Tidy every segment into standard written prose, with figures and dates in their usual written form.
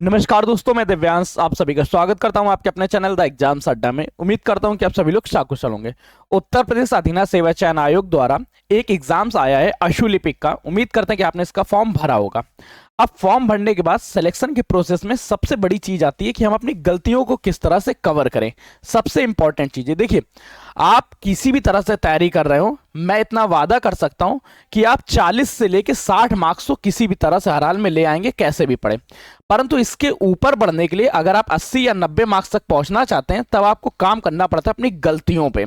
नमस्कार दोस्तों, मैं दिव्यांश आप सभी का स्वागत करता हूं आपके अपने चैनल द एग्जाम्स अड्डा में। उम्मीद करता हूं कि आप सभी लोग शाकुशल होंगे। उत्तर प्रदेश अधीना सेवा चयन आयोग द्वारा एक एग्जाम्स आया है अशुलिपिक का। उम्मीद करते हैं कि आपने इसका फॉर्म भरा होगा। अब फॉर्म भरने के बाद सिलेक्शन के प्रोसेस में सबसे बड़ी चीज आती है कि हम अपनी गलतियों को किस तरह से कवर करें। सबसे इंपॉर्टेंट चीज है, देखिए आप किसी भी तरह से तैयारी कर रहे हो, मैं इतना वादा कर सकता हूं कि आप 40 से लेकर 60 मार्क्स तो किसी भी तरह से हर हाल में ले आएंगे, कैसे भी पढ़े। परंतु इसके ऊपर बढ़ने के लिए अगर आप 80 या 90 मार्क्स तक पहुंचना चाहते हैं, तब आपको काम करना पड़ता है अपनी गलतियों पे।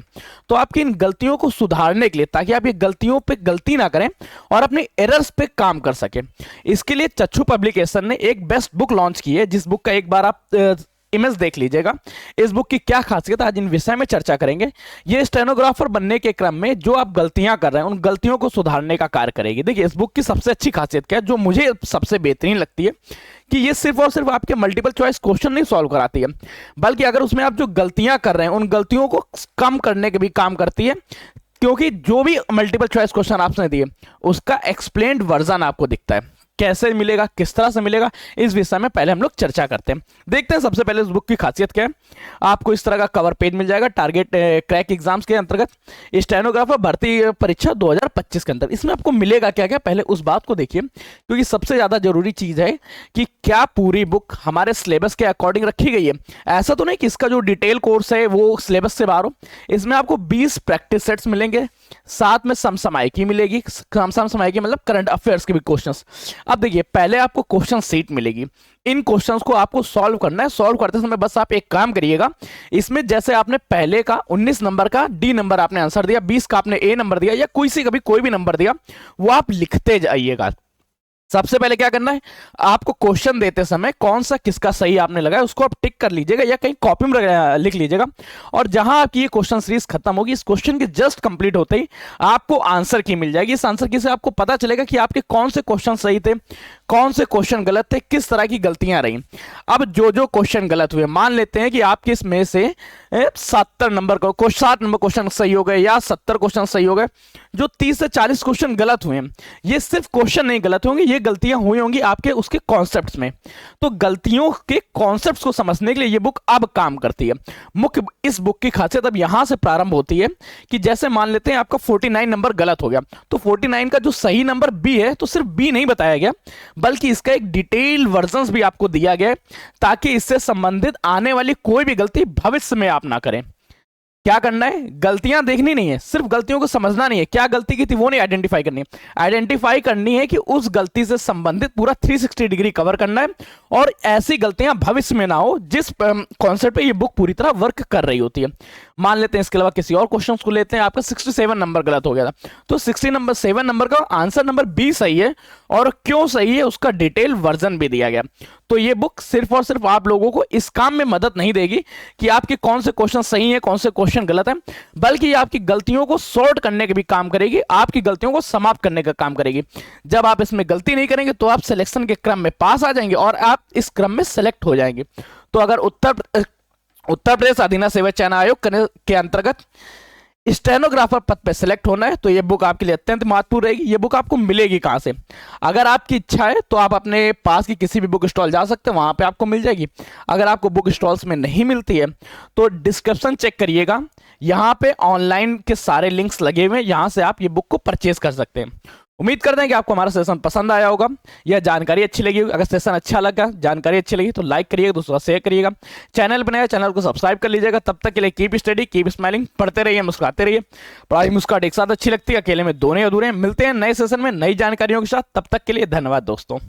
तो आपकी इन गलतियों को सुधारने के लिए, ताकि आप ये गलतियों पे गलती ना करें और अपनी एरर्स पे काम कर सके, इसके लिए चच्चू पब्लिकेशन ने एक बेस्ट बुक लॉन्च की है, जिस बुक का एक बार आप इमेज देख लीजिएगा। इस बुक की क्या खासियत है, आज इन विषय में चर्चा करेंगे। ये स्टेनोग्राफर बनने के क्रम में जो आप गलतियां कर रहे हैं, उन गलतियों को सुधारने का कार्य करेगी। देखिए इस बुक की सबसे अच्छी खासियत क्या है, जो मुझे सबसे बेहतरीन लगती है, कि ये सिर्फ और सिर्फ आपके मल्टीपल चॉइस क्वेश्चन नहीं सॉल्व कराती है, बल्कि अगर उसमें आप जो गलतियां कर रहे हैं, उन गलतियों को कम करने के भी काम करती है। क्योंकि जो भी मल्टीपल चॉइस क्वेश्चन आपने दिए, उसका एक्सप्लेन्ड वर्जन आपको दिखता है। कैसे मिलेगा, किस तरह से मिलेगा, इस विषय में पहले हम लोग चर्चा करते हैं। देखते हैं सबसे पहले इस बुक की खासियत क्या है। आपको इस तरह का कवर पेज मिल जाएगा टारगेट क्रैक एग्जाम्स के अंतर्गत, स्टेनोग्राफर भर्ती परीक्षा 2025 के अंदर। इसमें आपको मिलेगा क्या क्या, पहले उस बात को देखिए, क्योंकि सबसे ज्यादा जरूरी चीज है कि क्या पूरी बुक हमारे सिलेबस के अकॉर्डिंग रखी गई है। ऐसा तो नहीं कि इसका जो डिटेल कोर्स है वो सिलेबस से बाहर हो। इसमें आपको 20 प्रैक्टिस सेट्स मिलेंगे, साथ में समसामयिकी मिलेगी। समसामयिकी मतलब करंट अफेयर्स के भी क्वेश्चंस। अब देखिए पहले आपको क्वेश्चन सीट मिलेगी, इन क्वेश्चंस को आपको सॉल्व करना है। सॉल्व करते समय बस आप एक काम करिएगा, इसमें जैसे आपने पहले का 19 नंबर का डी नंबर आपने आंसर दिया, 20 का आपने ए नंबर दिया, या कोई भी नंबर दिया, वो आप लिखते जाइएगा। सबसे पहले क्या करना है, आपको क्वेश्चन देते समय कौन सा किसका सही आपने लगाया, उसको आप टिक कर लीजिएगा या कहीं कॉपी में लिख लीजिएगा। और जहां आपकी ये क्वेश्चन सीरीज खत्म होगी, इस क्वेश्चन के जस्ट कंप्लीट होते ही आपको आंसर की मिल जाएगी। इस आंसर की से आपको पता चलेगा कि आपके कौन से क्वेश्चन सही थे, कौन से क्वेश्चन गलत थे, किस तरह की गलतियां रही। अब जो जो क्वेश्चन गलत हुए, मान लेते हैं कि आपके इसमें से 70 नंबर का 60 नंबर क्वेश्चन सही हो गए या 70 क्वेश्चन सही हो गए, जो 30 से 40 क्वेश्चन गलत हुए, ये सिर्फ क्वेश्चन नहीं गलत होंगे, ये गलतियां हुई होंगी आपके उसके कॉन्सेप्ट्स में। तो गलतियों के कॉन्सेप्ट्स को समझने के लिए ये बुक अब काम करती है। मुख्य इस बुक की खासियत अब यहां से प्रारंभ होती है कि जैसे मान लेते हैं आपका 49 नंबर गलत हो गया, तो 49 का जो सही नंबर बी है, तो सिर्फ बी नहीं बताया गया, बल्कि इसका एक डिटेल वर्जन भी आपको दिया गया है, ताकि इससे संबंधित आने वाली कोई भी गलती भविष्य में आप ना करें। क्या करना है, गलतियां देखनी नहीं है, सिर्फ गलतियों को समझना नहीं है, क्या गलती की थी वो नहीं आइडेंटिफाई करनी है। आइडेंटिफाई करनी है कि उस गलती से संबंधित पूरा 360 डिग्री कवर करना है, और ऐसी गलतियां भविष्य में ना हो जिस कॉन्सेप्ट पे ये बुक पूरी तरह वर्क कर रही होती है। मान लेते हैं इसके अलावा किसी और क्वेश्चन को लेते हैं, आपका 67 नंबर गलत हो गया था, तो 67 नंबर का आंसर नंबर बी सही है, और क्यों सही है उसका डिटेल वर्जन भी दिया गया। तो ये बुक सिर्फ और सिर्फ आप लोगों को इस काम में मदद नहीं देगी कि आपके कौन से क्वेश्चन सही है, कौन से क्वेश्चन गलत है, बल्कि ये आपकी गलतियों को सॉर्ट करने का भी काम करेगी, आपकी गलतियों को समाप्त करने का काम करेगी। जब आप इसमें गलती नहीं करेंगे, तो आप सिलेक्शन के क्रम में पास आ जाएंगे और आप इस क्रम में सेलेक्ट हो जाएंगे। तो अगर उत्तर प्रदेश अधीना सेवा चयन आयोग के अंतर्गत स्टेनोग्राफर पद पे सिलेक्ट होना है, तो ये बुक आपके लिए अत्यंत महत्वपूर्ण रहेगी। ये बुक आपको मिलेगी कहां से, अगर आपकी इच्छा है तो आप अपने पास की किसी भी बुक स्टॉल जा सकते हैं, वहां पे आपको मिल जाएगी। अगर आपको बुक स्टॉल्स में नहीं मिलती है, तो डिस्क्रिप्शन चेक करिएगा, यहाँ पे ऑनलाइन के सारे लिंक्स लगे हुए हैं, यहां से आप ये बुक को परचेज कर सकते हैं। उम्मीद करते हैं कि आपको हमारा सेशन पसंद आया होगा, यह जानकारी अच्छी लगी होगी। अगर सेशन अच्छा लगा, जानकारी अच्छी लगी, तो लाइक करिएगा, दूसरा शेयर करिएगा। चैनल बनाया, चैनल को सब्सक्राइब कर लीजिएगा। तब तक के लिए कीप स्टडी, कीप स्माइलिंग, पढ़ते रहिए, मुस्कुराते रहिए। पढ़ाई मुस्कुराहट एक साथ अच्छी लगती है, अकेले में दोनों अधूरे हैं। मिलते हैं नए सेशन में नई जानकारियों के साथ, तब तक के लिए धन्यवाद दोस्तों।